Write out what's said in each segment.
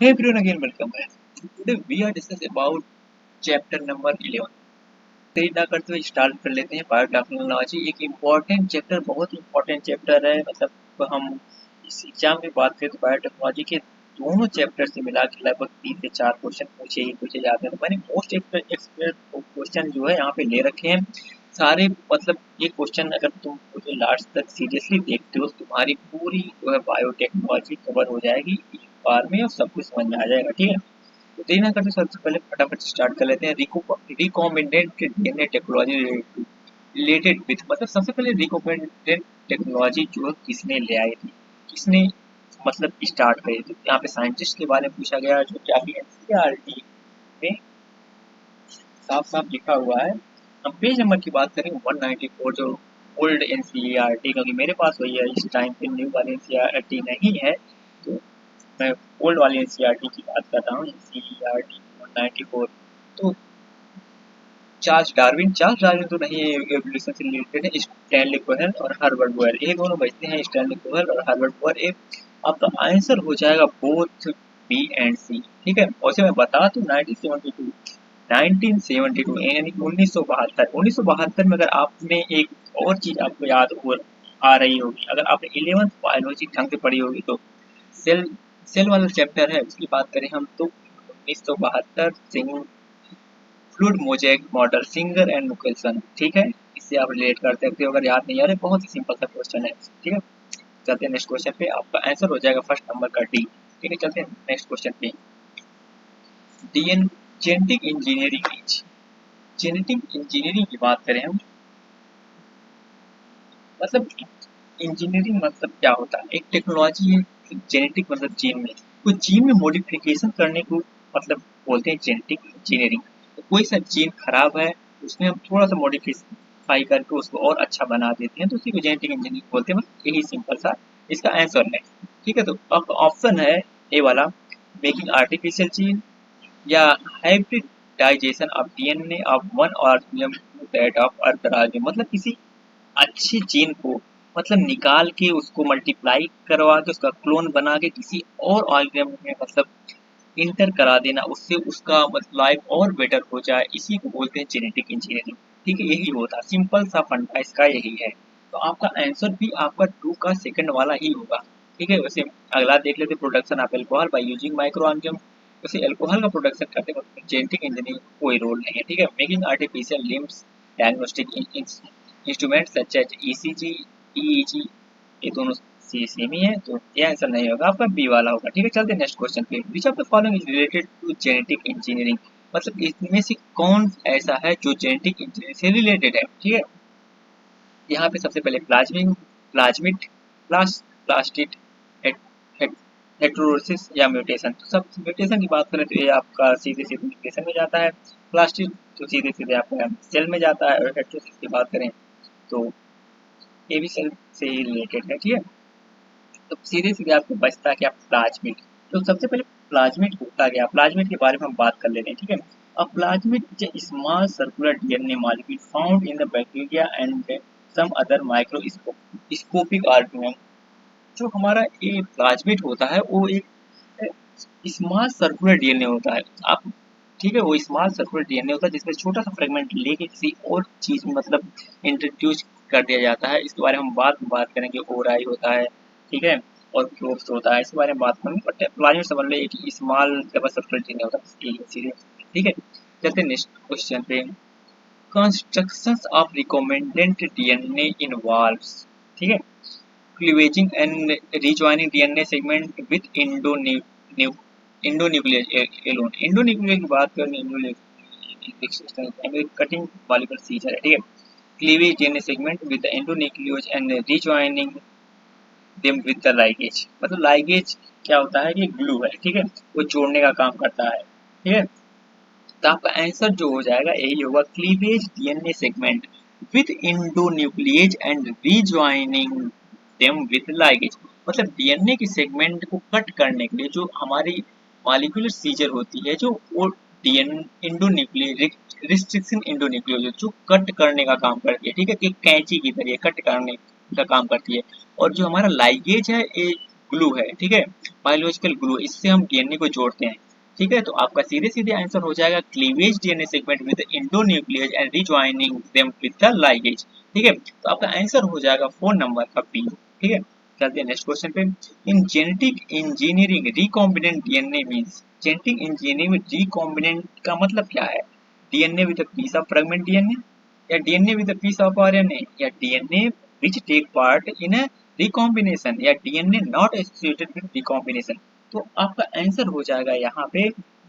Hey everyone, again welcome back. Today we are discussing about chapter number 11. देरी ना करते हुए स्टार्ट कर लेते हैं। बायोटेक्नोलॉजी एक इम्पॉर्टेंट चैप्टर, बहुत इम्पॉर्टेंट चैप्टर है। मतलब हम इस एग्जाम में बात करें तो बायोटेक्नोलॉजी के दोनों चैप्टर से मिला के लगभग 3 से 4 क्वेश्चन पूछे जाते हैं। तो मैंने मोस्ट एक्सपेक्ट क्वेश्चन जो है यहाँ पे ले रखे हैं सारे। मतलब ये क्वेश्चन अगर तुम मुझे लास्ट तक सीरियसली देखते हो तो तुम्हारी पूरी जो है बायोटेक्नोलॉजी कवर हो जाएगी एक बार में और सब कुछ समझ में आ जाएगा। ठीक है, तो देरी ना करते सबसे पहले फटाफट स्टार्ट कर लेते हैं। Recombinant DNA technology related with, मतलब सबसे पहले रिकॉम्बिनेंट टेक्नोलॉजी जो है किसने ले आई थी, किसने मतलब स्टार्ट करी थी। यहाँ पे साइंटिस्ट के बारे में पूछा गया जो क्या एनसीईआरटी में साफ साफ लिखा हुआ है। हम पेज नंबर की बात करें 194, जो ओल्ड एनसीईआरटी, क्योंकि मेरे पास वही है इस टाइम पे, न्यू वाली एनसीईआरटी नहीं है, तो मैं ओल्ड वाली एनसीईआरटी की बात कर रहा हूँ। एनसीईआरटी 194। तो चार्ल्स डार्विन तो नहीं, एवोल्यूशन से रिलेटेड है। स्टैनली कोहेल और हर्बर्ट बोयर, ये दोनों बचते हैं, स्टैनली कोहेल और हर्बर्ट बोयर। आपका आंसर हो जाएगा बोथ बी एंड सी। ठीक है, वैसे मैं बता दूं 1972 यानी 1972 में, अगर आपने एक और चीज आपको याद हो आ रही होगी, अगर आपने 11th बायोलॉजी ढंग से पढ़ी होगी तो सेल सेल वाला चैप्टर है, उसकी बात करें हम तो 1972 fluid mosaic model, Singer and Nicolson. ठीक है, इससे आप रिलेट कर सकते हो अगर याद नहीं आ रहा है। बहुत ही सिंपल सा क्वेश्चन है। ठीक है, चलते हैं नेक्स्ट क्वेश्चन पे। आपका आंसर हो जाएगा फर्स्ट नंबर का डी। ठीक है, चलते हैं नेक्स्ट क्वेश्चन पे। DN genetic engineering, genetic engineering की बात करें हम, मतलब इंजीनियरिंग मतलब क्या होता है, एक टेक्नोलॉजी है। जेनेटिक मतलब जीन में, कुछ जीन में मॉडिफिकेशन करने को मतलब बोलते हैं जेनेटिक इंजीनियरिंग। तो कोई सा जीन खराब है, उसमें हम थोड़ा सा मॉडिफाई करके उसको और अच्छा बना देते हैं, तो उसी को जेनेटिक इंजीनियरिंग बोलते हैं। बस यही सिंपल सा इसका आंसर है। ठीक है, तो अब ऑप्शन है ए वाला, मेकिंग आर्टिफिशियल जीन, या hybridization of DNA of one organism to that of other organism, मतलब किसी अच्छी जीन को मतलब निकाल के उसको मल्टीप्लाई करवा के उसका क्लोन बना के किसी और ऑर्गेनिज्म में मतलब इंटर करा देना, उससे उसका मतलब लाइफ और बेटर हो जाए, इसी को बोलते हैं जेनेटिक इंजीनियरिंग। ठीक है, यही होता है, सिंपल सा फंडा इसका यही है। तो आपका आंसर भी आपका 2 का सेकंड वाला ही होगा। ठीक है, वैसे अगला देख लेते, production of alcohol by using micro organism. वैसे एल्कोहल का प्रोडक्शन करते वक्त जेनेटिक इंजीनियरिंग कोई रोल नहीं है। ठीक है, making artificial limbs, diagnostic instrument such as ECG, EEG, ये दोनों सेम ही है, तो ये आंसर नहीं होगा, आपका बी वाला होगा। ठीक है, चलते हैं नेक्स्ट क्वेश्चन पे। Which of the following is related to genetic engineering, मतलब इसमें से कौन ऐसा है जो जेनेटिक इंजीनियरिंग से रिलेटेड है। ठीक है, यहाँ पे सबसे पहले प्लाज्मिंग, प्लाज्मिड, प्लास्टिड, हेटेरोसिस या म्यूटेशन। तो सब म्यूटेशन की बात करें तो ये आपका सीधे सीधे म्यूटेशन में जाता है। प्लास्टिड तो सीधे सीधे आपका सेल में जाता है, और हेटेरोसिस की बात करें तो ये भी सेल से ही रिलेटेड है। ठीक है, तो सीधे सीधे आपको बचता है क्या, प्लाज्मिड। तो सबसे पहले प्लाज्मिड होता क्या, प्लाज्मिड के बारे में हम बात कर लेते हैं। ठीक है, अब plasmid is a small circular DNA molecule found in the bacteria and some other microscopic organism. जो हमारा ये प्लाज्मिड होता है वो एक स्मॉल सर्कुलर डीएनए होता है। आप ठीक है, वो स्मॉल सर्कुलर डीएनए होता है जिसमें छोटा सा फ्रेगमेंट लेके किसी और चीज में मतलब इंट्रोड्यूस कर दिया जाता है। इसके बारे में हम बाद में बात करेंगे। ओराई होता है, ठीक है, और क्लोव्स होता है, इसके बारे में बात करेंगे। बट प्लाज्मिड समझ लो एक स्मॉल डबल सर्कुलर डीएनए होता है। ठीक है, चलते हैं नेक्स्ट क्वेश्चन पे। Constructions of recombinant DNA involves, ठीक है, cleavaging and rejoining DNA segment with endonuclease alone। endonuclease की बात करें, कटिंग वाली प्रोसीजर है। ठीक है, cleavage DNA segment with the endonuclease and rejoining them with the ligase, मतलब ligase क्या होता है कि ग्लू है। ठीक है, वो जोड़ने का काम करता है। ठीक है, तो आपका आंसर जो हो जाएगा यही होगा, cleavage DNA segment with endonuclease and rejoining them with ligase, मतलब डीएनए के सेगमेंट को कट करने के लिए जो हमारी मॉलिक्यूलर सीजर होती है, जो वो डीएन एंडोन्यूक्लिएज रिस्ट्रिक्शन एंडोन्यूक्लियोज जो कट करने का काम करती है। ठीक है, एक कैंची की तरह कट करने का काम करती है। और जो हमारा लाइगेज है ये ग्लू है, ठीक है, बायोलॉजिकल ग्लू, इससे हम डीएनए को जोड़ते हैं, ठीक है। तो आपका सीधे सीधे आंसर हो जाएगा cleavage DNA segment with endonuclease and rejoining them with the ligase, ठीक है। तो आपका आंसर हो जाएगा 4 नंबर का बी, ठीक है। चलते हैं नेक्स्ट क्वेश्चन पे। In genetic engineering recombinant DNA means, genetic engineering में रिकॉम्बिनेंट का मतलब क्या है? DNA with a piece of fragment DNA, या DNA with a piece of RNA, या DNA which take part in a recombination, या DNA not associated with recombination. तो आपका आंसर हो जाएगा यहाँ पे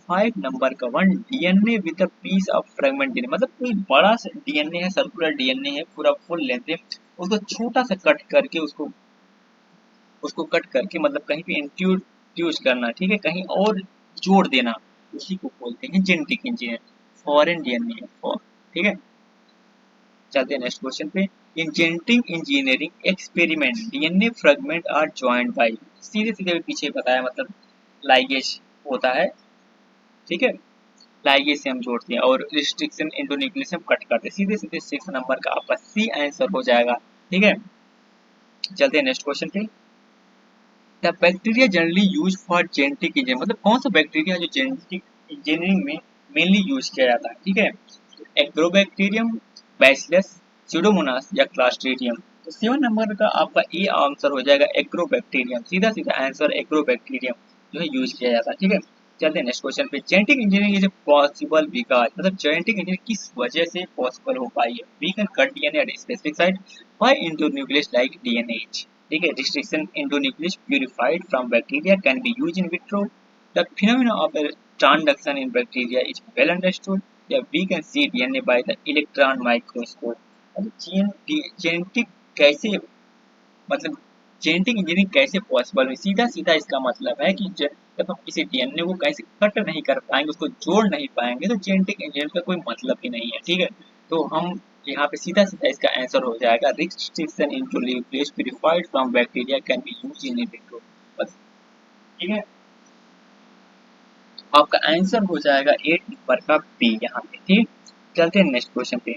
5 नंबर का 1, DNA with a piece of fragment DNA, मतलब कोई बड़ा सा डीएनए है, सर्कुलर डीएनए है, पूरा फुल लेंथ है, उसको छोटा सा कट करके उसको उसको कट करके मतलब कहीं पे इंट्रोड्यूस करना, ठीक है, कहीं और जोड़ देना, उसी को बोलते हैं जेनेटिक इंजीनियर। फॉरेन डीएनए है फॉर, ठीक है। चलते हैं नेक्स्ट क्वेश्चन पे। In genetic engineering experiment DNA fragment are joined by, सीधे सीधे पीछे बताया, मतलब लाइगेज होता है, ठीक है, लाइगेज से हम जोड़ते हैं और रिस्ट्रिक्शन एंडोन्यूक्लियस से हम कट करते हैं, सीधे सीधे 6 नंबर का आपका सी आंसर हो जाएगा, ठीक है। चलते हैं नेक्स्ट क्वेश्चन पे। The bacteria generally use for genetic engineering, मतलब कौन सा बैक्टीरिया जो जेनेटिक इंजीनियरिंग में मेनली यूज किया जाता है, ठीक है। एग्रोबैक्टीरियम, बैसिलस, स्यूडोमोनास या क्लास्ट्रीडियम। तो 7 नंबर का आपका ए आंसर हो जाएगा एग्रोबैक्टीरियम, सीधा सीधा आंसर एग्रोबैक्टीरियम जो है यूज किया जाता है, ठीक है। चलते हैं नेक्स्ट क्वेश्चन पे। Genetic engineering is possible because, मतलब जेनेटिक इंजीनियरिंग किस वजह से पॉसिबल हो पाई है? We can cut DNA at specific site by endonuclease like DNase, ठीक है। Restriction endonuclease purified from bacteria can be used in vitro. The phenomena of transduction in bacteria is well understood. Yeah, we can see DNA by the electron microscope. अब genetic कैसे, मतलब genetic engineering कैसे possible है? सीधा सीधा इसका मतलब है कि जब हम किसी डीएनए को कैसे कट नहीं कर पाएंगे, उसको जोड़ नहीं पाएंगे, तो जेनेटिक इंजीनियरिंग का कोई मतलब ही नहीं है, ठीक है। तो हम यहाँ पे सीधा सीधा इसका आंसर हो जाएगा restriction into nucleus purified from bacteria can be used in vitro, बस, ठीक है। आपका आंसर हो जाएगा 8 नंबर का बी यहाँ पे, ठीक। चलते हैं नेक्स्ट क्वेश्चन पे।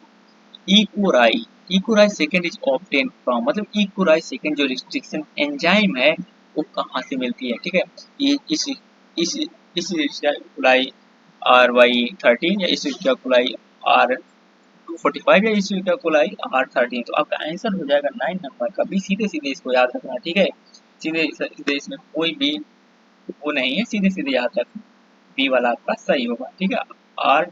इकोराई, इकोराई सेकेंड इज ऑब्टेन फ्रॉम, मतलब इकोराई सेकेंड जो रिस्ट्रिक्शन एंजाइम है वो कहाँ से मिलती है, ठीक है। ये इस इस इकोराई RY13 या इस इकोराई R245 या इस इकोराई R13। तो आपका आंसर हो जाएगा 9 नंबर का बी, सीधे सीधे इसको याद रखना, ठीक है। सीधे सीधे इसमें कोई भी वो नहीं है, सीधे सीधे याद रखना, बी वाला आपका सही होगा, ठीक है। R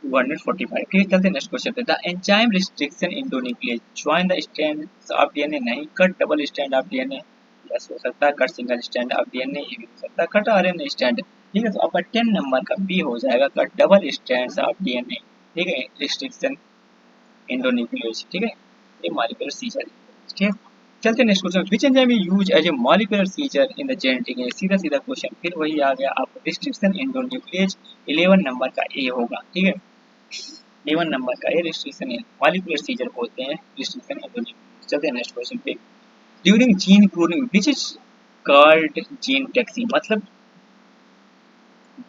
245, ठीक है। चलते नेक्स्ट क्वेश्चन पे। The enzyme restriction endonuclease join the strand of DNA, नहीं, cut double strand of DNA, yes हो सकता है। Cut single strand of DNA, ये भी हो सकता है। कट आरएनए स्ट्रैंड, ठीक है। तो आपका 10 नंबर का बी हो जाएगा, cut double strands of DNA, ठीक है, रिस्ट्रिक्शन इंडोन्यूक्लियस, ठीक है, ये मॉलिक्यूलर सीजर, ठीक है। चलते next question. Which enzyme is used as a molecular scissor in the genetic, सीधा सीधा क्वेश्चन फिर वही आ गया आपको, रिस्ट्रिक्शन इंडोन्यूक्लियस 11 नंबर का ए होगा, ठीक है। 11 नंबर का ये रिस्ट्रिक्शन है, मॉलिक्यूलर सीजर बोलते हैं रिस्ट्रिक्शन इंडोन्यूक्लियस। चलते हैं नेक्स्ट क्वेश्चन पे। During gene cloning which is called gene taxi, मतलब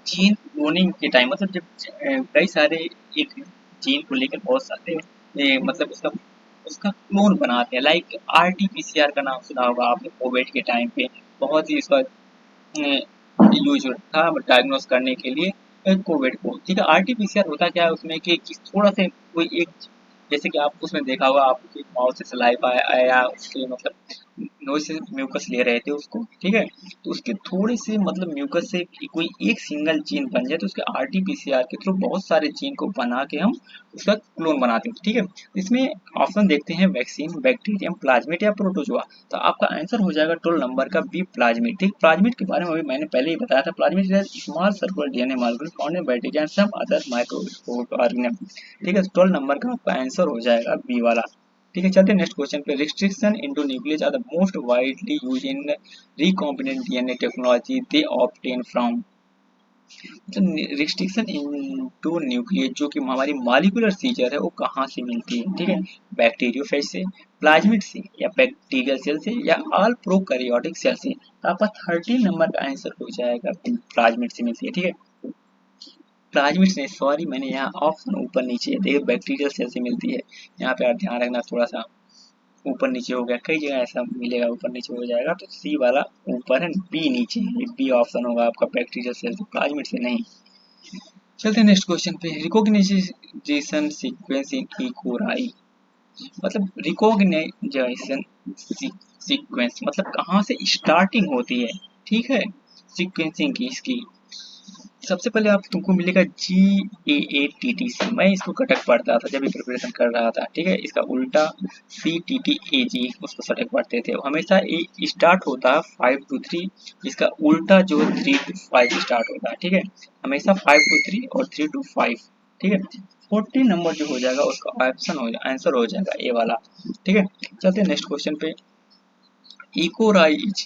जीन क्लोनिंग के टाइम, मतलब जब कई सारे एक जीन को लेकर बहुत सारे मतलब उसका उसका क्लोन बनाते हैं, लाइक RT-PCR का नाम सुना होगा आपने, कोविड के टाइम पे बहुत ही इसका यूज था डायग्नोस करने के लिए कोविड को, ठीक है। RT-PCR होता क्या है उसमें कि थोड़ा से कोई एक, जैसे कि आप उसमें देखा होगा, आपके माउथ से सलाइवा आया, उसके मतलब नोज से म्यूकस ले रहे थे उसको, ठीक है। तो उसके थोड़े से मतलब म्यूकस से कोई एक सिंगल जीन बन जाए, तो उसके RT-PCR के थ्रू बहुत सारे जीन को बना के हम उसका क्लोन बनाते हैं, ठीक है। इसमें ऑप्शन देखते हैं वैक्सीन, बैक्टीरियम, प्लाज्मिड या प्रोटोजोआ। तो आपका आंसर हो जाएगा 12 नंबर का बी, प्लाज्मिड, ठीक। प्लाज्मिड के बारे में अभी मैंने पहले ही बताया था, plasmid is small circular DNA molecule found in bacteria and some other micro organism, ठीक है। 12 नंबर का आपका आंसर हो जाएगा बी वाला, ठीक है। चलते हैं नेक्स्ट क्वेश्चन पे। Restriction endonuclease are the most widely used in recombinant DNA technology they obtain from, restriction endonuclease जो कि हमारी मॉलिक्यूलर सीजर है वो कहाँ से मिलती है, ठीक है। बैक्टीरियोफेज से, प्लाज्मिड से, या बैक्टीरियल सेल से, या ऑल प्रोकैरियोटिक सेल से। तो आपका 13 नंबर का आंसर हो जाएगा प्लाज्मिड से मिलती है, ठीक है। प्लाज्मिड से, सॉरी मैंने यहाँ ऑप्शन ऊपर नीचे देखिए, बैक्टीरियल सेल से मिलती है, यहाँ पे आप ध्यान रखना थोड़ा सा, ऊपर नीचे हो गया, कई जगह ऐसा मिलेगा ऊपर नीचे हो जाएगा, तो सी वाला ऊपर है, बी नीचे है, बी ऑप्शन होगा आपका बैक्टीरियल सेल, तो प्लाज्मिड से नहीं। चलते हैं नेक्स्ट क्वेश्चन पे। Recognition sequence in E Core i, मतलब रिकॉग्नाइजेशन सीक्वेंस मतलब कहाँ से स्टार्टिंग होती है, ठीक है, सीक्वेंसिंग की इसकी। सबसे पहले आप तुमको मिलेगा GAATTC, मैं इसको कटक पढ़ता था जब भी प्रिपरेशन कर रहा था, ठीक है, इसका उल्टा CTTAG, उसको सटक पढ़ते थे। हमेशा ये स्टार्ट होता है 5 to 3, इसका उल्टा जो 3 to 5 स्टार्ट होता है, ठीक है, हमेशा 5 to 3 और 3 to 5, ठीक है। 14 नंबर जो हो जाएगा उसका ऑप्शन हो जाएगा, आंसर हो जाएगा ए वाला, ठीक है। चलते हैं नेक्स्ट क्वेश्चन पे। इकोराइज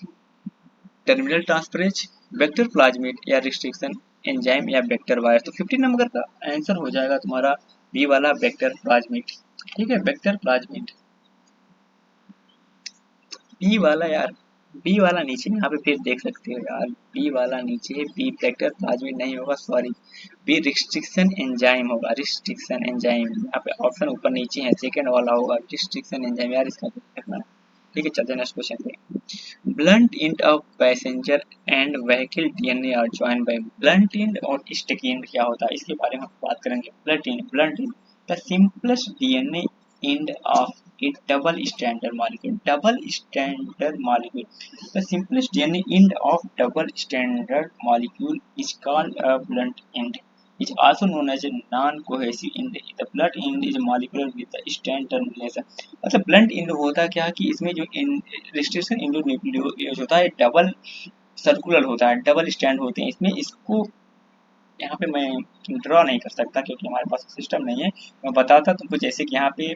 टर्मिनल ट्रांसफरेज, वेक्टर प्लाज्मिड या रिस्ट्रिक्शन एंजाइम या वेक्टर वायर, तो 15 नंबर का आंसर हो जाएगा तुम्हारा बी वाला वेक्टर प्लाज्मिड, ठीक है, वेक्टर प्लाज्मिड। बी वाला यार, बी वाला नीचे यहाँ पे फिर देख सकते हो यार, बी वाला नीचे है, बी वेक्टर प्लाज्मिड नहीं होगा, सॉरी, बी रिस्ट्रिक्शन एंजाइम होगा, रिस्ट्रिक्शन एंजाइम, यहाँ पे ऑप्शन ऊपर नीचे है, सेकंड वाला होगा रिस्ट्रिक्शन एंजाइम, यार इसका देखना, ठीक है। चलते हैं नेक्स्ट क्वेश्चन पे। Blunt end of passenger and vehicle DNA are joined by, blunt end और स्टिकी एंड क्या होता है इसके बारे में बात करेंगे। Blunt end the simplest DNA end of a double stranded molecule, double stranded molecule, the simplest DNA end of double stranded molecule is called a blunt end, is also known as a non-cohesive end, the blunt end is molecular with the strand termination, मतलब blunt end होता क्या कि इसमें जो restriction endonuclease होता है double circular होता है, डबल स्टैंड होते हैं इसमें, इसको यहाँ पे मैं ड्रॉ नहीं कर सकता क्योंकि हमारे पास सिस्टम नहीं है, मैं बताता तुमको, जैसे कि यहाँ पे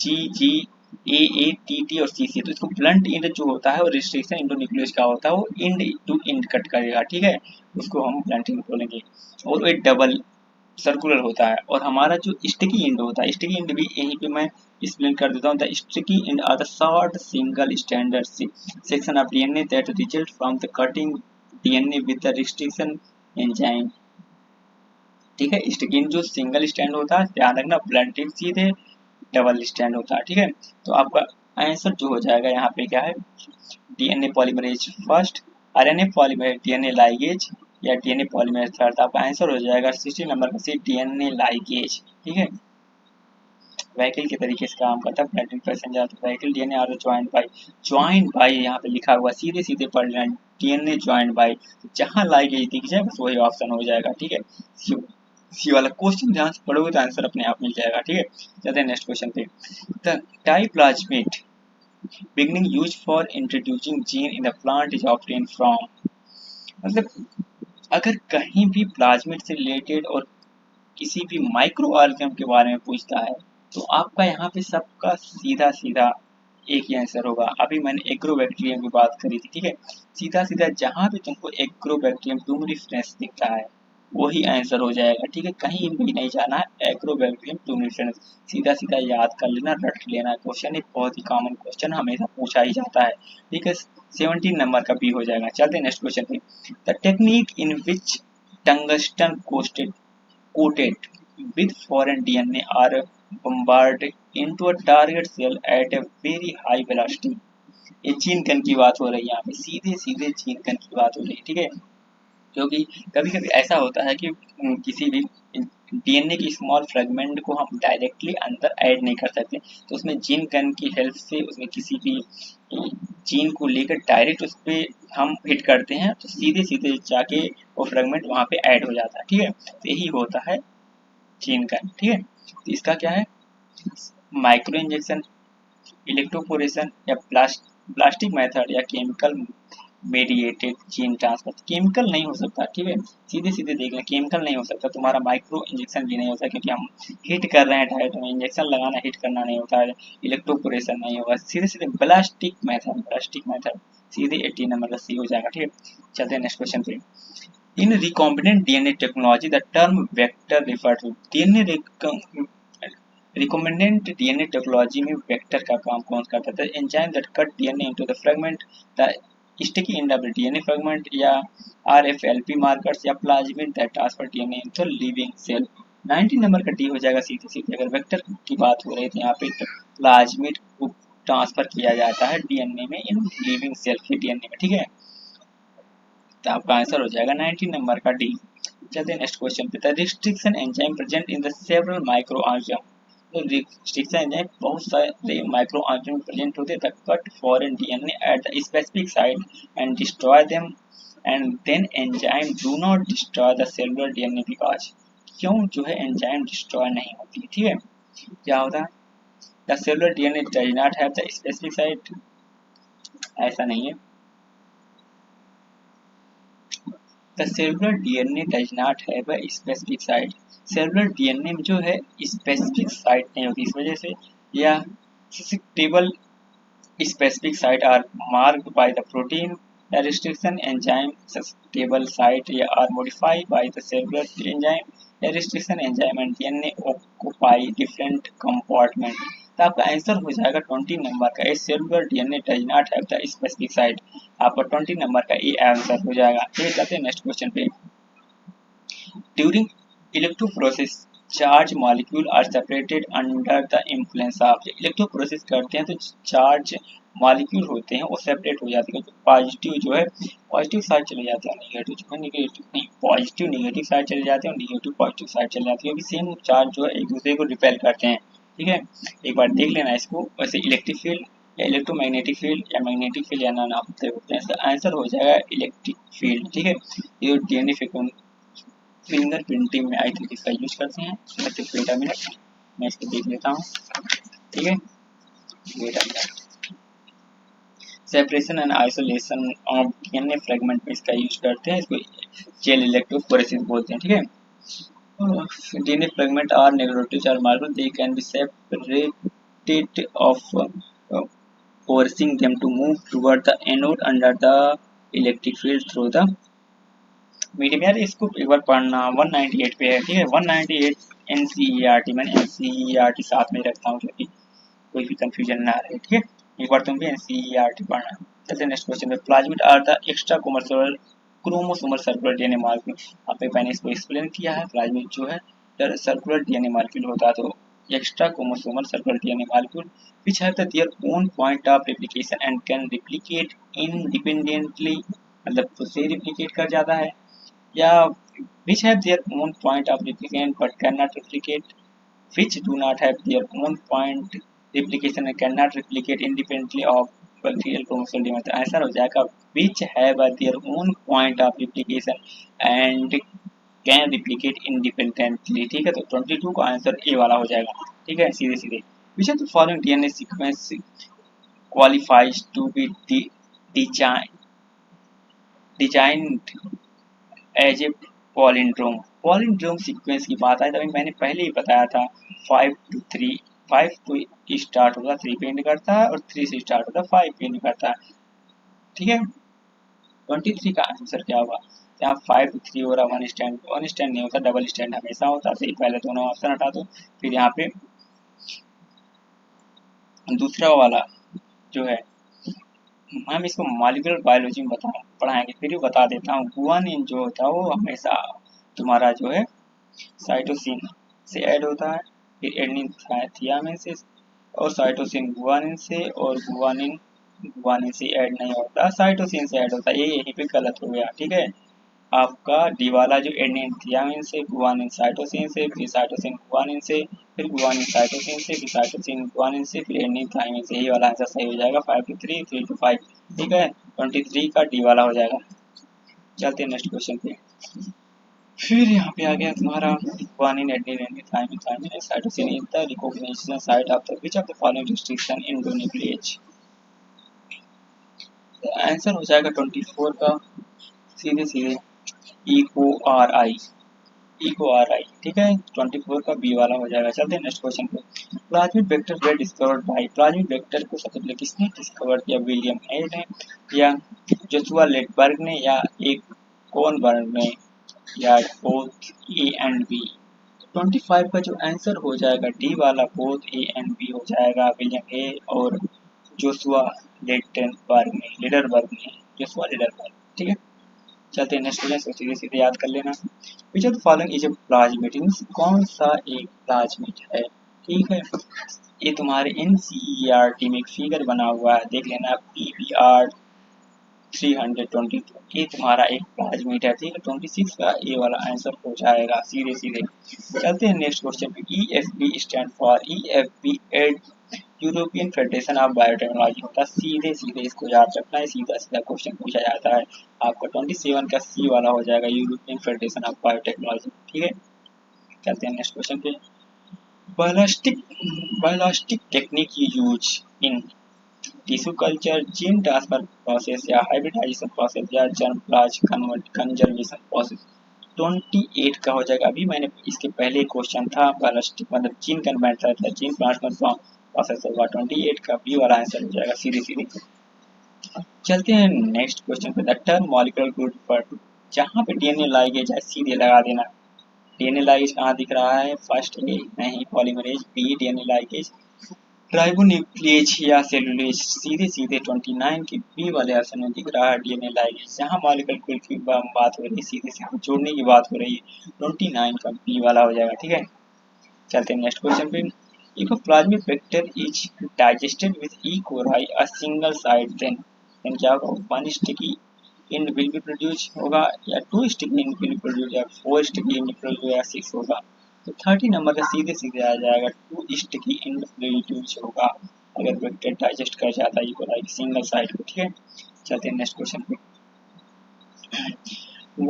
GGAATT और CC, तो इसको ब्लंट इंड जो होता है वो रिस्ट्रिक्शन इंडोन्यूक्लियस का होता है, वो इंड टू इंड कट करेगा, ठीक है, उसको हम ब्लंट इंड बोलेंगे, और एक डबल सर्कुलर होता है। और हमारा जो स्टिकी इंड होता है, स्टिकी इंड भी यहीं पे मैं एक्सप्लेन कर देता हूँ, the sticky end are the short single standard section of DNA that result from the cutting DNA with the restriction enzyme, ठीक है। स्टिकिंग जो सिंगल स्टैंड होता है, ध्यान रखना, ब्लंटिंग सीधे डबल स्टैंड होता है, ठीक है। तो आपका आंसर जो हो जाएगा यहाँ पे क्या है, DNA polymerase first, RNA polymerase, DNA ligase या डीएनए पॉलीमरेज थर्ड, तो आपका आंसर हो जाएगा 60 नंबर का सी, डीएनए लाइगेज, ठीक है। व्हीकल के तरीके से काम करता है, ब्लंटिंग पैसेंजर, तो vehicle DNA are joint by यहाँ पे लिखा हुआ, सीधे सीधे पढ़ लेना, डीएनए ज्वाइंट बाय, जहाँ लाइगेज दिख जाए बस वही ऑप्शन हो जाएगा, ठीक है। सी वाला क्वेश्चन ध्यान से पढ़ोगे तो आंसर अपने आप मिल जाएगा, ठीक है। चलते हैं नेक्स्ट क्वेश्चन पे। The Ti plasmid beginning use for introducing gene in the plant is obtained from, मतलब अगर कहीं भी प्लाज्मिड से रिलेटेड और किसी भी माइक्रो ऑर्गेनिज्म के बारे में पूछता है तो आपका यहाँ पे सबका सीधा सीधा एक ही आंसर होगा। अभी मैंने एग्रोबैक्टीरियम की बात करी थी, ठीक है, सीधा सीधा जहाँ भी तुमको एग्रोबैक्टीरियम टूमिनिफेरेंस दिखता है वही आंसर हो जाएगा, ठीक है, कहीं भी नहीं जाना है, एग्रोबैक्टीरियम टूमिनिफेरेंस, सीधा सीधा याद कर लेना, रट लेना, क्वेश्चन एक बहुत ही कॉमन क्वेश्चन हमेशा पूछा ही जाता है, ठीक है। 17 नंबर का बी हो जाएगा। चलते हैं नेक्स्ट क्वेश्चन पे। The technique in which tungsten coated with foreign DNA are bombarded into a target cell at a very high velocity, ये चीन गन की बात हो रही है यहाँ पे, सीधे सीधे चीन गन की बात हो रही है, ठीक है। क्योंकि कभी कभी ऐसा होता है कि किसी भी डीएनए की स्मॉल फ्रेगमेंट को हम डायरेक्टली अंदर ऐड नहीं कर सकते, तो उसमें जीन गन की हेल्प से उसमें किसी भी जीन को लेकर डायरेक्ट उस पर हम हिट करते हैं तो सीधे सीधे जाके वो फ्रेगमेंट वहाँ पे ऐड हो जाता है, ठीक है, तो यही होता है जीन गन, ठीक है। तो इसका क्या है, माइक्रो इंजेक्शन, इलेक्ट्रोपोरेशन या प्लास्टिक मेथड या chemical mediated gene transfer, chemical नहीं हो सकता, ठीक है, सीधे सीधे देख लें, केमिकल नहीं हो सकता, तुम्हारा माइक्रो इंजेक्शन भी नहीं होता क्योंकि हम हिट कर रहे हैं डायरेक्ट में, इंजेक्शन लगाना हिट करना नहीं होता है, इलेक्ट्रोपोरेशन नहीं होगा, सीधे सीधे प्लास्टिक मेथड सीधे 18 नंबर का सी हो जाएगा, ठीक है। चलते हैं नेक्स्ट क्वेश्चन पे। In recombinant DNA technology the term vector refer to, DNA recombinant DNA technology में वेक्टर का काम कौन करता है, enzyme that cut DNA into the fragment, the sticky end of the DNA fragment, या आरएफएलपी मार्कर्स, या plasmid that transfer DNA into living cell. 19 number का D हो जाएगा सीधे सीधे। अगर वेक्टर की बात हो रही थी यहाँ पे तो प्लाज्मिड को ट्रांसफर किया जाता है डीएनए में इन लिविंग सेल के डीएनए में, ठीक है। तो आपका आंसर हो जाएगा 19 नंबर का डी। चलते हैं नेक्स्ट क्वेश्चन पे। The restriction enzyme present in the several micro organism, तो रिस्ट्रिक्शन एंजाइम बहुत सारे माइक्रो ऑर्गेनिज्म प्रेजेंट होते हैं, cut foreign DNA at the specific site and destroy them and then enzyme do not destroy the cellular DNA because, क्यों जो है enzyme destroy नहीं होती, ठीक है। क्या होता है, the cellular DNA does not have the specific site, ऐसा नहीं है। The cellular DNA does not have a specific site. Cellular DNA में जो है स्पेसिफिक साइट नहीं होती, इस वजह से या table specific site are marked by the protein, the restriction enzyme stable site are modified by the cellular enzyme, the restriction enzyme and DNA occupy different compartment। तो आपका आंसर हो जाएगा 20 नंबर का A, cellular DNA does not have the specific site, आपका 20 number का A answer हो जाएगा। फिर जाते हैं नेक्स्ट क्वेश्चन पे। During electrophoresis charge molecule are separated under the influence of, electrophoresis करते हैं तो चार्ज मॉलिक्यूल होते हैं वो सेपरेट हो जाते हैं, तो पॉजिटिव जो है पॉजिटिव साइड चले जाते हैं, नेगेटिव जो है नेगेटिव नहीं, पॉजिटिव नेगेटिव साइड चले जाते हैं और नेगेटिव पॉजिटिव साइड चले जाती है, अभी सेम चार्ज जो है एक दूसरे को रिपेल करते हैं, ठीक है। एक बार देख लेना इसको। वैसे इलेक्ट्रिक फील्ड या इलेक्ट्रोमैग्नेटिक फील्ड या मैग्नेटिक फील्ड या नाम होते हैं, इसका आंसर हो जाएगा इलेक्ट्रिक फील्ड, ठीक है। ये डीएनए फिंगर प्रिंटिंग में आई थिंक इसका यूज करते हैं। वेट अ मिनट, मैं इसको देख लेता हूँ, ठीक है। Wait a minute, separation and isolation of DNA fragment में इसका यूज करते हैं, इसको जेल इलेक्ट्रोफोरेसिस बोलते हैं, ठीक है। DNA fragment are negative charge molecule, they can be separated of forcing them to move toward the anode under the electric field through the medium. यार इसको एक बार पढ़ना, 198 पे है, ठीक है। 198 एनसीईआरटी, मैंने एनसीईआरटी साथ में रखता हूँ क्योंकि कोई भी कंफ्यूजन ना रहे, ठीक है। एक बार तुम भी एनसीईआरटी पढ़ना। चलते नेक्स्ट क्वेश्चन पे। Plasmid are the extra chromosomal circular DNA molecule, आपने पहले इसको एक्सप्लेन किया है। प्लाज्मिड जो है सर्कुलर डीएनए मॉलिक्यूल होता है, तो extra chromosomal circular DNA molecule which have their own point of replication and can replicate independently, मतलब खुद से रिप्लिकेट कर जाता है, या which have their own point of replication but cannot replicate, which do not have their own point replication and cannot replicate independently of bacterial chromosomal DNA। तो answer हो जाएगा which have their own point of replication and can replicate independently, ठीक है। तो 22 का answer A वाला हो जाएगा, ठीक है, सीधे सीधे। which of the following DNA sequence qualifies to be designed as a palindrome। palindrome sequence की बात आए तो मैंने पहले ही बताया था 5 to 3, 5 to स्टार्ट होता है 3 पे एंड करता है और 3 से स्टार्ट होता है 5 पे एंड करता है, ठीक है। 23 का आंसर क्या होगा, यहाँ 5 to 3 हो रहा, वन स्टैंड नहीं होता, डबल स्टैंड हमेशा होता है, पहले दोनों ऑप्शन हटा दो, फिर यहाँ पे दूसरा वाला जो है हम इसको मॉलिक्यूलर बायोलॉजी में पढ़ाएंगे, फिर भी बता देता हूँ। गुआनिन जो होता है वो हमेशा तुम्हारा जो है साइटोसिन से ऐड होता है, फिर एडेनिन थियामिन से, और साइटोसिन गुआनिन से, और गुआनिन से ऐड नहीं होता, साइटोसिन से ऐड होता है, ये यहीं पे गलत हो गया, ठीक है। आपका डी वाला जो एडेनिन थियामिन से, गुआनिन साइटोसिन से, फिर साइटोसिन गुआनिन से, फिर गुआनिन साइटोसिन से, फिर साइटोसिन गुआनिन से, फिर एडेनिन थाइमिन से, यही वाला आंसर सही हो जाएगा 5 to 3, 3 to 5, ठीक है। 23 का डी वाला हो जाएगा। चलते हैं नेक्स्ट क्वेश्चन पे। फिर यहाँ पे आ गया तुम्हारा guanine adenine thymine thymine cytosine in the recognition site of the which of the following restriction in nuclease. Answer हो जाएगा 24 का सीधे सीधे इको आर आई, ठीक है। 24 का बी वाला हो जाएगा। चलते हैं नेक्स्ट क्वेश्चन पे। Plasmid vector were discovered by, plasmid vector को सबसे पहले किसने डिस्कवर किया, विलियम हेड ने, या जोशुआ लेटबर्ग ने, या एक कोनबर्ग ने, या बोथ ए एंड बी। 25 का जो आंसर हो जाएगा डी वाला, बोथ ए एंड बी हो जाएगा, विलियम हेड और जोशुआ लेडरबर्ग ने, जोशुआ लेडरबर्ग, ठीक है। चलते हैं नेक्स्ट क्वेश्चन, सीधे सीधे याद कर लेना। विच of the following is a plasmid, कौन सा एक प्लाज्मिड है, ठीक है। ये तुम्हारे NCERT में एक फिगर बना हुआ है, देख लेना, PBR 322, ये तुम्हारा एक 5 मिनट है, ठीक है। 26 का ये वाला आंसर हो जाएगा सीधे सीधे। चलते हैं नेक्स्ट क्वेश्चन पे। EFB स्टैंड फॉर, EFB एड यूरोपियन फेडरेशन ऑफ बायोटेक्नोलॉजी होता है, सीधे सीधे इसको याद रखना है, सीधा सीधा क्वेश्चन पूछा जाता है आपका। 27 का सी वाला हो जाएगा, यूरोपियन फेडरेशन ऑफ बायोटेक्नोलॉजी, ठीक है। चलते हैं नेक्स्ट क्वेश्चन पे। Biologistic biologistic technique used in tissue culture, gene transfer process या हाइब्रिडाइजेशन प्रोसेस या जर्म प्लाज कंजर्वेशन प्रोसेस। 28 का हो जाएगा। अभी मैंने इसके पहले क्वेश्चन था बायोलॉजिस्टिक मतलब जीन कन्वर्टर था, जीन ट्रांसफर प्रोसेस होगा। 28 का बी वाला आंसर हो जाएगा सीधे सीधे। चलते हैं नेक्स्ट क्वेश्चन पे। द टर्म मॉलिक्यूलर ग्रुप पर, जहाँ पे डीएनए लाइगेज है सीधे लगा देना। डीएनए लाइगेज कहाँ दिख रहा है? फर्स्ट ए नहीं, polymerase, B DNA ligase, ribonuclease या सेलुलोज, सीधे सीधे 29 के बी वाले ऑप्शन में दिख रहा है डीएनए लाइगेज। जहाँ मॉलिक्यूलर ग्रुप की बात हो रही है, सीधे सीधे जोड़ने की बात हो रही है, 29 का बी वाला हो जाएगा, ठीक है। चलते हैं नेक्स्ट क्वेश्चन पे। If a plasmid vector is digested with E. coli a single site, then क्या होगा? 1 sticky end will be produced होगा, या 2 sticky end will be produced, या 4 sticky end will be produced, या 6 होगा। तो 30 नंबर का सीधे सीधे आ जाएगा, 2 sticky end प्रोड्यूस होगा अगर वेक्टर डाइजेस्ट कर जाता है E. coli सिंगल साइट को, ठीक है। चलते हैं नेक्स्ट क्वेश्चन पे।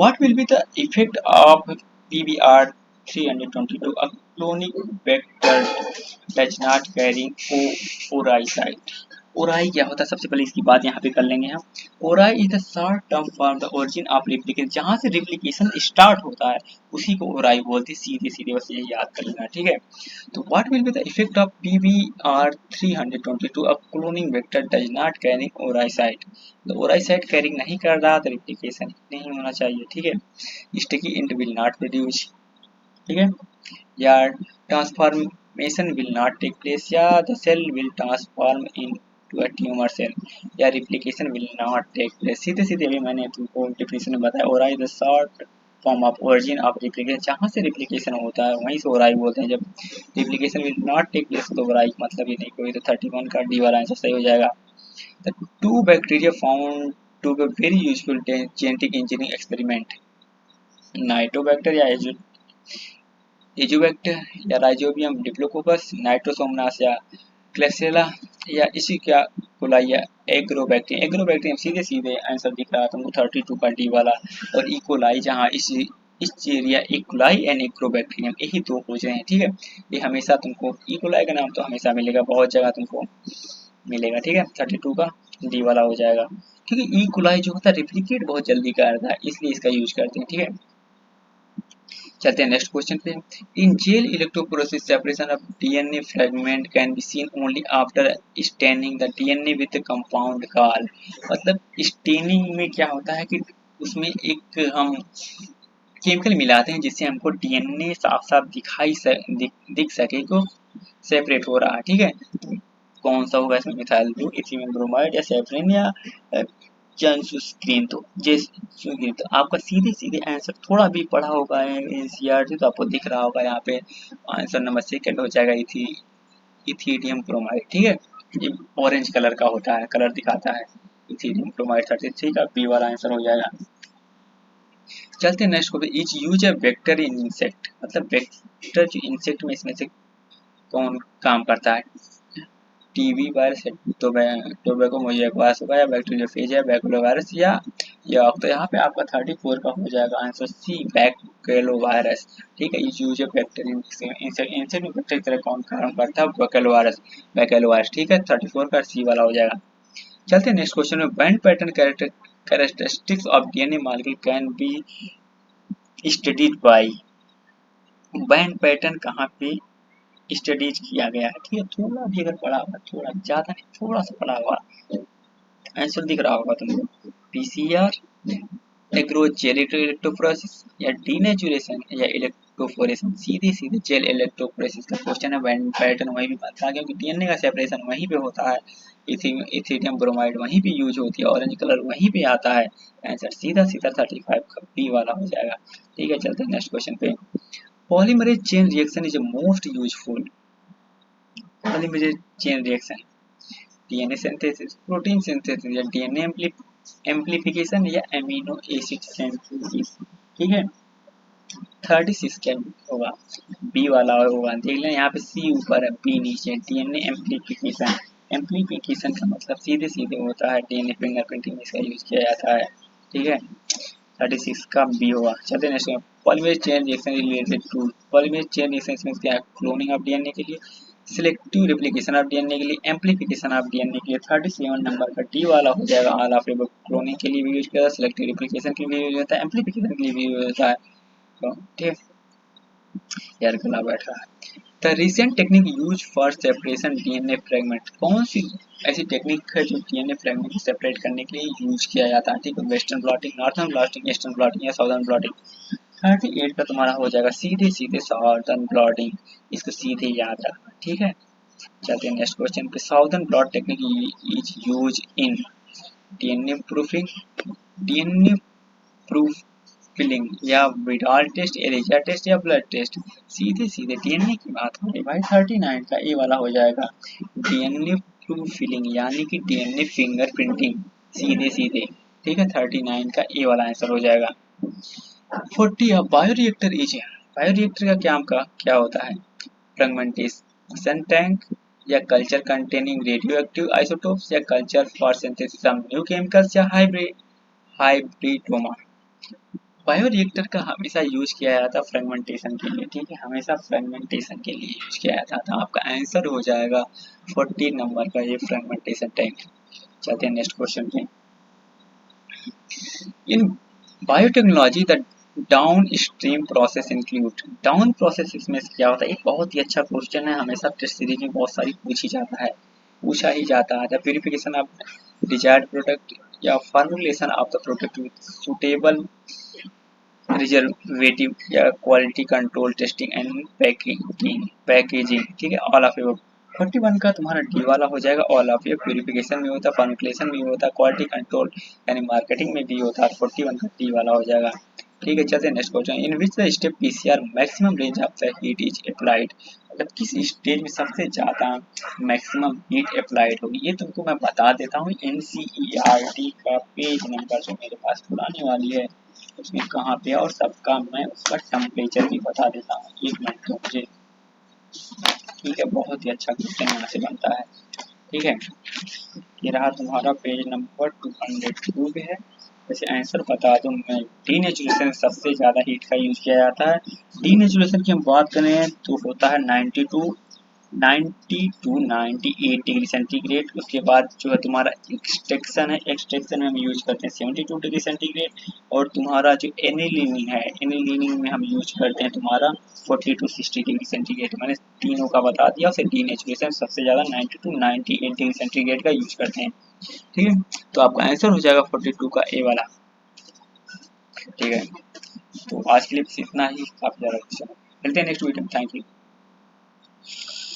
What will be the effect of PBR 322? A clonic vector does not carry ORI site. ORI क्या होता है? सबसे पहले इसकी बात यहाँ पे कर लेंगे हम। ORI is the short term for the origin of replication. जहाँ से replication start होता है उसी को ORI बोलते हैं, सीधे सीधे बस ये याद कर लेना, ठीक है। तो what will be the effect of PBR 322? A cloning vector does not carry ORI site. तो ORI site carrying नहीं कर रहा तो replication नहीं होना चाहिए, ठीक है। Sticky end will not produce, ठीक है, या transformation will not take place, या the cell will transform into a tumour cell, या replication will not take place. सीधे सीधे अभी मैंने तुमको डिफिनेशन में बताया। Ori the short form of origin of replication, जहाँ से रिप्लिकेशन होता है वहीं से ओराई बोलते हैं। जब replication will not take place तो ओराई मतलब ही नहीं कोई। तो 31 का डी वाला आंसर सही हो जाएगा। The two bacteria found to be very useful genetic engineering experiment, Nitrobacter या एजोबैक्टर या राइजोबियम डिप्लोकोकस, नाइट्रोसोमनास या क्लेसेला, या इसी क्या कोलाई या एग्रोबैक्टीरियम। एग्रोबैक्टीरियम सीधे सीधे आंसर दिख रहा है तुमको 32 का डी वाला। और इकोलाई, जहाँ इस एरिया इकोलाई एंड एग्रोबैक्टीरियम, यही दो पूछ रहे हैं, ठीक है। ये हमेशा तुमको इकोलाई का नाम तो हमेशा मिलेगा, बहुत जगह तुमको मिलेगा, ठीक है। 32 का डी वाला हो जाएगा, क्योंकि इकोलाई जो होता है रिप्लिकेट बहुत जल्दी करता है, इसलिए इसका यूज करते हैं, ठीक है। चलते हैं नेक्स्ट क्वेश्चन पे। In gel electrophoresis separation of DNA fragment can be seen only after staining the DNA with compound call. मतलब स्टेनिंग में क्या होता है कि उसमें एक हम केमिकल मिलाते हैं जिससे हमको डीएनए साफ साफ दिख सके को सेपरेट हो रहा है, ठीक है। कौन सा होगा इसमें? मिथाइल ग्रुप, इथिलीन ब्रोमाइड, या सेफ्रिन, या स्क्रीन। तो स्क्रीन तो आपका सीधे सीधे आंसर थोड़ा भी पढ़ा होगा एनसीईआरटी तो आपको दिख रहा होगा यहाँ पे। आंसर नंबर सेकंड हो जाएगा इथीडियम ब्रोमाइड, ठीक है। ये ऑरेंज कलर का होता है, कलर दिखाता है। इथीडियम ब्रोमाइड 33 का बी वाला आंसर हो जाएगा। चलते हैं नेक्स्ट को। Is use a vector in insect, मतलब वेक्टर जो इंसेक्ट में इसमें से कौन काम करता है? टीबी वायरस है, टोबैको मोज़ेक होगा, या बैक्टीरियोफेज है, बैकुलो वायरस, या तो यहाँ पे आपका 34 का हो जाएगा आंसर सी, बैकेलो वायरस, ठीक है। इस यूज बैक्टीरिया इंसेक्ट में बैक्टीरिया की तरह कौन काम करता है? बैकेलो वायरस, ठीक है। 34 का सी वाला हो जाएगा। चलते हैं नेक्स्ट क्वेश्चन में। Band pattern characteristics of DNA molecule can be studied by. Band pattern कहाँ पे स्टडीज किया गया है, ठीक है। थोड़ा भी अगर पढ़ा होगा, थोड़ा ज्यादा नहीं, थोड़ा सा पढ़ा होगा, आंसर दिख रहा होगा तुमको। पीसीआर, एग्रोजेल इलेक्ट्रोफोरेसिस, या डीनेचुरेशन, या इलेक्ट्रोफोरेशन। सीधे सीधे जेल इलेक्ट्रोफोरेसिस का क्वेश्चन है। बैंड पैटर्न वहीं भी बनता है क्योंकि डीएनए का सेपरेशन वहीं पे होता है। इथिडियम ब्रोमाइड वहीं पे यूज होती है, ऑरेंज कलर वहीं पे आता है। आंसर सीधा सीधा 35 का बी वाला हो जाएगा, ठीक है। चलते हैं नेक्स्ट क्वेश्चन पे। Polymerase chain reaction is most useful polymerase chain reaction, DNA synthesis, protein synthesis या डीएनए एम्प्लीफिकेशन या एमिनो एसिड सिंथेसिस। ठीक है, 36 क्या होगा, बी वाला होगा। देख लें यहाँ पे सी ऊपर है, बी नीचे, डीएनए एम्प्लीफिकेशन। एम्प्लीफिकेशन का मतलब सीधे सीधे होता है डीएनए फिंगरप्रिंटिंग में इसका यूज किया जाता है। ठीक है, 36 का बी होगा। चलते नेक्स्ट में, polymerase chain reaction related to, polymerase chain reaction में क्या है, क्लोनिंग ऑफ डीएनए के लिए, सिलेक्टिव रेप्लिकेशन ऑफ डीएनए के लिए, एम्प्लीफिकेशन ऑफ डीएनए के लिए। 37 नंबर का डी वाला हो जाएगा ऑल ऑफ एबव। क्लोनिंग के लिए भी यूज किया जाता है, सिलेक्टिव रेप्लिकेशन के लिए भी यूज होता है, एम्प्लीफिकेशन के लिए भी यूज होता है। तो ठीक है, यार गला बैठ रहा है। The recent technique use for separation DNA fragment, कौन सी ऐसी टेक्निक है जो डीएनए फ्रेगमेंट को सेपरेट करने के लिए यूज किया जाता है। ठीक है, western blotting, northern blotting, eastern blotting या साउदर्न ब्लॉटिंग। 38 का तुम्हारा हो जाएगा सीधे सीधे साउदर्न ब्लॉटिंग, इसको सीधे याद रखना। ठीक है, चलते हैं नेक्स्ट क्वेश्चन पे। Southern blot technique is use in DNA proofing, DNA proof filling या विडाल टेस्ट, एलिजा टेस्ट या ब्लड टेस्ट। सीधे सीधे डीएनए की बात हो रही भाई। 39 का ए वाला हो जाएगा डीएनए प्रूफ फिलिंग यानी कि डीएनए फिंगर प्रिंटिंग, सीधे सीधे। ठीक है, 39 का ए वाला आंसर हो जाएगा। 40 बायोरिएक्टर इज, बायोरिएक्टर का क्या होता है, फ्रेगमेंटेशन टैंक या culture containing radioactive isotopes या culture for synthesis of new chemicals या हाइब्रिडोमा। बायोरिएक्टर का हमेशा यूज किया जाता है फ्रेगमेंटेशन के लिए। ठीक है, हमेशा फ्रेगमेंटेशन के लिए यूज किया जाता था। आपका आंसर हो जाएगा 40 नंबर का ये फ्रेगमेंटेशन टैंक। चलते हैं नेक्स्ट क्वेश्चन पे। इन biotechnology the down stream process include, down process इसमें से क्या होता है, एक बहुत ही अच्छा क्वेश्चन है, हमेशा टेस्ट सीरीज में बहुत सारी पूछा ही जाता है। The purification of desired product या formulation of the product with suitable preservative या quality control testing and packaging. ठीक है, ऑल ऑफ एबव। 41 का तुम्हारा डी वाला हो जाएगा ऑल ऑफ। ये प्यूरिफिकेशन में होता है, फॉर्मुलेशन में होता है, क्वालिटी कंट्रोल यानी मार्केटिंग में भी होता है। 41 का डी वाला हो जाएगा। ठीक है, चलते next question. In which the step PCR maximum range of the heat is applied, मतलब किस स्टेज में सबसे ज्यादा मैक्सिमम हीट अप्लाइड होगी। ये तुमको मैं बता देता हूँ, एनसीईआरटी का पेज नंबर जो मेरे पास पुराने वाली है उसमें कहाँ पे, और सबका मैं उसका टेम्परेचर भी बता देता हूँ। एक मिनट तो मुझे, ठीक है, बहुत ही अच्छा क्वेश्चन यहाँ से बनता है। ठीक है, ये रहा तुम्हारा पेज नंबर 202 पे है। वैसे आंसर बता दूं मैं, डीनेचुरेशन सबसे ज़्यादा हीट का यूज किया जाता है। डीनेचुरेशन की हम बात करें तो होता है 90 टू 98 डिग्री सेंटीग्रेड। उसके बाद जो है तुम्हारा एक्सट्रैक्शन है, एक्सट्रैक्शन में हम यूज करते हैं 72 डिग्री सेंटीग्रेड। और तुम्हारा जो एनिलीनिंग है, एनिलीनिंग में हम यूज करते हैं तुम्हारा 40 टू 60 डिग्री सेंटीग्रेड। मैंने तीनों का बता दिया। उसे डीनेचुरेशन सबसे ज़्यादा 90 टू 98 डिग्री सेंटीग्रेड का यूज करते हैं। ठीक है, तो आपका आंसर हो जाएगा 42 का ए वाला। ठीक है, तो आज के लिए बस इतना ही, काफ़ी ज़्यादा क्वेश्चन। मिलते हैं नेक्स्ट वीडियो में, थैंक यू।